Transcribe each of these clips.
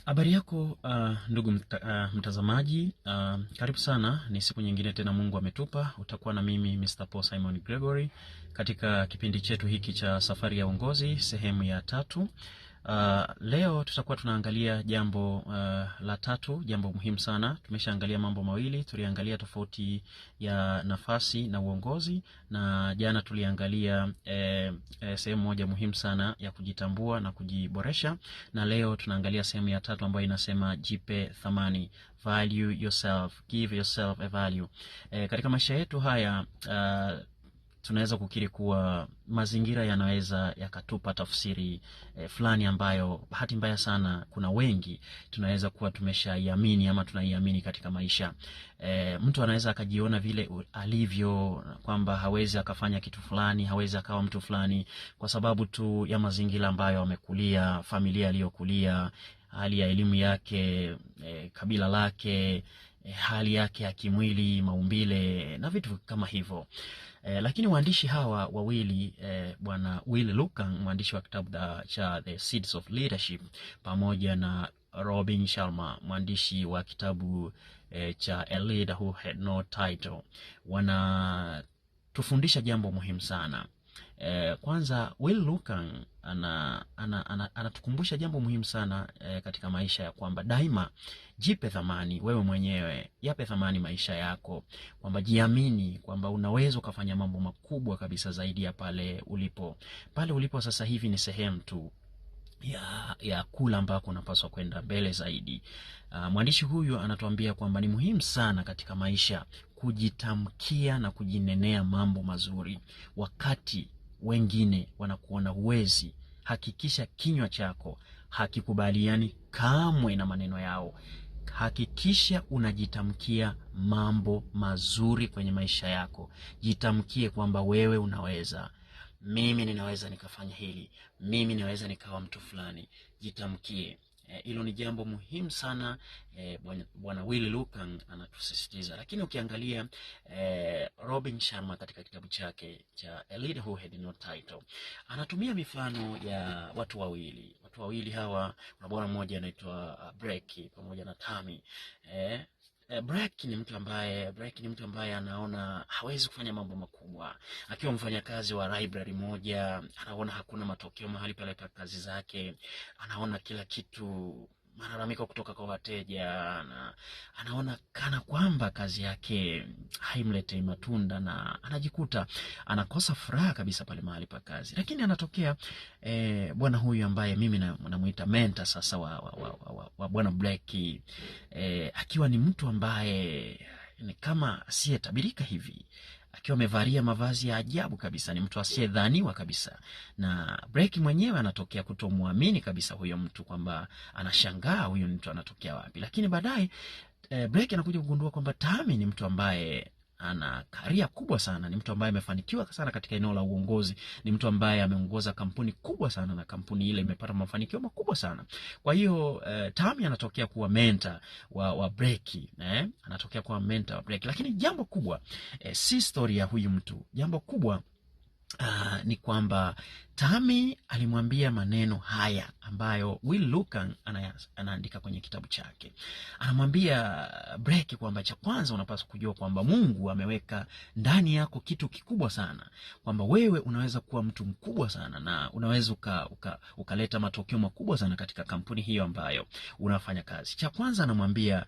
Habari yako ndugu mtazamaji, karibu sana. Ni siku nyingine tena Mungu ametupa. Utakuwa na mimi Mr. Paul Simon Gregory katika kipindi chetu hiki cha Safari ya Uongozi sehemu ya 3. Leo tutakuwa tunaangalia jambo la 3, jambo muhimu sana. Tumeshaangalia mambo mawili, tuliangalia tofauti ya nafasi na uongozi, na jana tuliangalia sehemu moja muhimu sana ya kujitambua na kujiboresha, na leo tunaangalia sehemu ya 3 ambayo inasema jipe thamani, value yourself, give yourself a value. Katika maisha yetu haya tunaweza kukiri kuwa mazingira yanaweza yakatupa tafsiri fulani ambayo bahati mbaya sana kuna wengi tunaweza kuwa tumeshaiamini ama tunaiamini katika maisha. Mtu anaweza akajiona vile alivyo kwamba hawezi akafanya kitu fulani, hawezi akawa mtu fulani kwa sababu tu ya mazingira ambayo amekulia, familia aliyokulia, hali ya elimu yake, kabila lake, hali yake ya kimwili, maumbile na vitu kama hivyo. Lakini waandishi hawa wawili, bwana Will Luckang, mwandishi wa kitabu cha The Seeds of Leadership, pamoja na Robin Sharma, mwandishi wa kitabu cha A Leader Who Had No Title, wanatufundisha jambo muhimu sana. Kwanza Will Luckang anatukumbusha jambo muhimu sana katika maisha, ya kwamba daima jipe thamani wewe mwenyewe, yape thamani maisha yako, kwamba jiamini kwamba unaweza ukafanya mambo makubwa kabisa zaidi ya pale ulipo. Pale ulipo sasa hivi ni sehemu tu ya kula ambako unapaswa kwenda mbele zaidi. Mwandishi huyu anatuambia kwamba ni muhimu sana katika maisha kujitamkia na kujinenea mambo mazuri. Wakati wengine wanakuona huwezi, hakikisha kinywa chako hakikubaliani kamwe na maneno yao. Hakikisha unajitamkia mambo mazuri kwenye maisha yako. Jitamkie kwamba wewe unaweza. Mimi ninaweza nikafanya hili. Mimi ninaweza nikawa mtu fulani. Jitamkie. Hilo ni jambo muhimu sana, bwana Will Luckang anatusisitiza. Lakini ukiangalia Robin Sharma katika kitabu chake cha A Leader Who Had No Title, anatumia mifano ya watu wawili. Watu wawili hawa, kuna bwana mmoja anaitwa Brecky pamoja na Tammy. Brecky ni mtu ambaye anaona hawezi kufanya mambo makubwa. Akiwa mfanyakazi wa library moja, anaona hakuna matokeo mahali pale pa kazi zake. Anaona kila kitu malalamiko kutoka kwa wateja, na anaona kana kwamba kazi yake haimletei matunda, na anajikuta anakosa furaha kabisa pale mahali pa kazi. Lakini anatokea bwana huyu ambaye mimi namuita mentor sasa wa bwana Brecky, akiwa ni mtu ambaye ni kama asiyetabirika hivi, akiwa amevalia mavazi ya ajabu kabisa, ni mtu asiyedhaniwa kabisa. Na Brecky mwenyewe anatokea kutomwamini kabisa huyo mtu, kwamba anashangaa huyo mtu anatokea wapi. Lakini baadaye Brecky anakuja kugundua kwamba Tammy ni mtu ambaye ana karia kubwa sana, ni mtu ambaye amefanikiwa sana katika eneo la uongozi, ni mtu ambaye ameongoza kampuni kubwa sana, na kampuni ile imepata mafanikio makubwa sana. Kwa hiyo Tammy anatokea kuwa mentor wa Brecky, anatokea kuwa mentor wa Brecky. Lakini jambo kubwa si story ya huyu mtu. Jambo kubwa ni kwamba Tammy alimwambia maneno haya ambayo Will Luckang anaandika kwenye kitabu chake. Anamwambia Brecky kwamba cha kwanza unapaswa kujua kwamba Mungu ameweka ndani yako kitu kikubwa sana, kwamba wewe unaweza kuwa mtu mkubwa sana, na unaweza ukaleta matokeo makubwa sana katika kampuni hiyo ambayo unafanya kazi. Cha kwanza anamwambia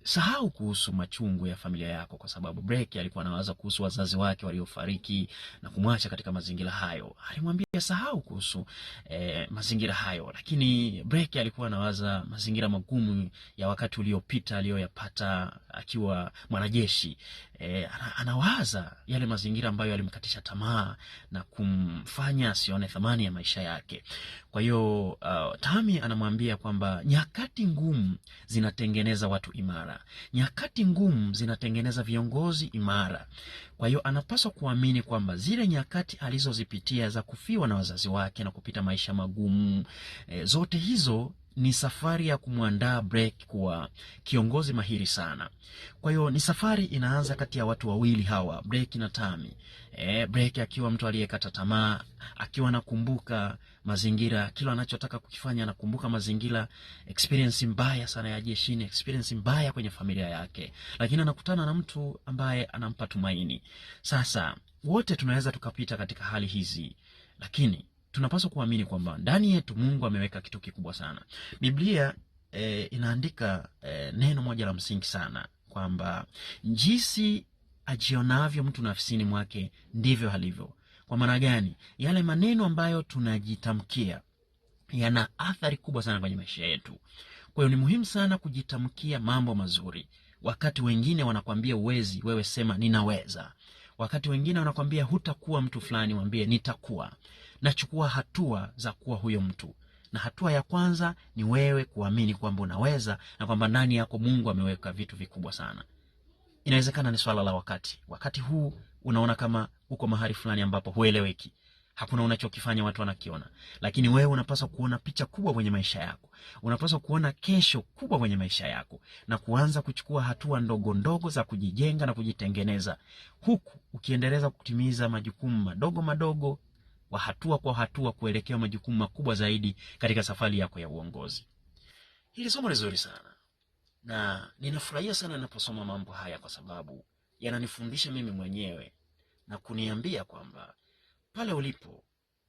sahau kuhusu machungu ya familia yako, kwa sababu Brecky alikuwa anawaza kuhusu wazazi wake waliofariki na kumwacha katika mazingira hayo. Alimwambia sahau kuhusu mazingira hayo, lakini Brecky alikuwa anawaza mazingira magumu ya wakati uliopita aliyoyapata akiwa mwanajeshi. Anawaza yale mazingira ambayo yalimkatisha tamaa na kumfanya asione thamani ya maisha yake. Kwa hiyo Tammy anamwambia kwamba nyakati ngumu zinatengeneza watu imara. Nyakati ngumu zinatengeneza viongozi imara. Kwa hiyo anapaswa kuamini kwamba zile nyakati alizozipitia za kufiwa na wazazi wake na kupita maisha magumu, zote hizo ni safari ya kumwandaa Breck kuwa kiongozi mahiri sana. Kwa hiyo ni safari inaanza kati ya watu wawili hawa, Breck na Tammy. Breck akiwa mtu aliyekata tamaa, akiwa anakumbuka mazingira, kila anachotaka kukifanya anakumbuka mazingira, experience mbaya sana ya jeshini, experience mbaya kwenye familia yake, lakini anakutana na mtu ambaye anampa tumaini. Sasa wote tunaweza tukapita katika hali hizi, lakini tunapaswa kuamini kwamba ndani yetu Mungu ameweka kitu kikubwa sana. Biblia inaandika neno moja la msingi sana kwamba jinsi ajionavyo mtu nafsini mwake ndivyo halivyo. Kwa maana gani? Yale maneno ambayo tunajitamkia yana athari kubwa sana kwenye maisha yetu. Kwa hiyo ni muhimu sana kujitamkia mambo mazuri. Wakati wengine wanakwambia uwezi, wewe sema ninaweza. Wakati wengine wanakwambia hutakuwa mtu fulani, mwambie nitakuwa. Nachukua hatua za kuwa huyo mtu. Na hatua ya kwanza ni wewe kuamini kwamba unaweza na kwamba ndani yako Mungu ameweka vitu vikubwa sana. Inawezekana ni swala la wakati. Wakati huu unaona kama uko mahali fulani ambapo hueleweki. Hakuna unachokifanya watu wanakiona. Lakini wewe unapaswa kuona picha kubwa kwenye maisha yako. Unapaswa kuona kesho kubwa kwenye maisha yako na kuanza kuchukua hatua ndogo ndogo za kujijenga na kujitengeneza. Huku ukiendeleza kutimiza majukumu madogo madogo kwa hatua kuelekea majukumu makubwa zaidi katika safari yako ya uongozi. Hili somo ni zuri sana. Na ninafurahia sana ninaposoma mambo haya kwa sababu yananifundisha mimi mwenyewe na kuniambia kwamba pale ulipo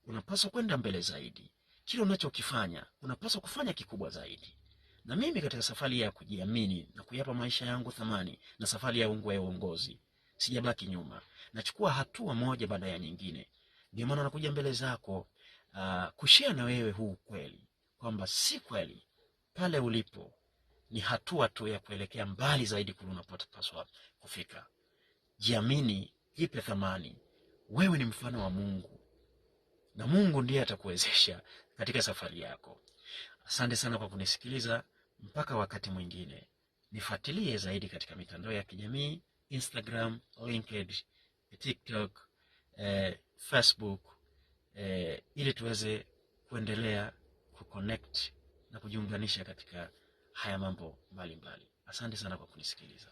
unapaswa kwenda mbele zaidi. Kile unachokifanya unapaswa kufanya kikubwa zaidi. Na mimi katika safari ya kujiamini na kuyapa maisha yangu thamani na safari yangu ya uongozi, sijabaki nyuma. Nachukua hatua moja baada ya nyingine. Ndio maana nakuja mbele zako kushare na wewe huu kweli kwamba si kweli pale ulipo ni hatua tu ya kuelekea mbali zaidi kule unapopaswa kufika. Jiamini, jipe thamani. Wewe ni mfano wa Mungu. Na Mungu ndiye atakuwezesha katika safari yako. Asante sana kwa kunisikiliza. Mpaka wakati mwingine. Nifuatilie zaidi katika mitandao ya kijamii, Instagram, LinkedIn, TikTok, Facebook, ili tuweze kuendelea kuconnect na kujiunganisha katika haya mambo mbalimbali. Asante sana kwa kunisikiliza.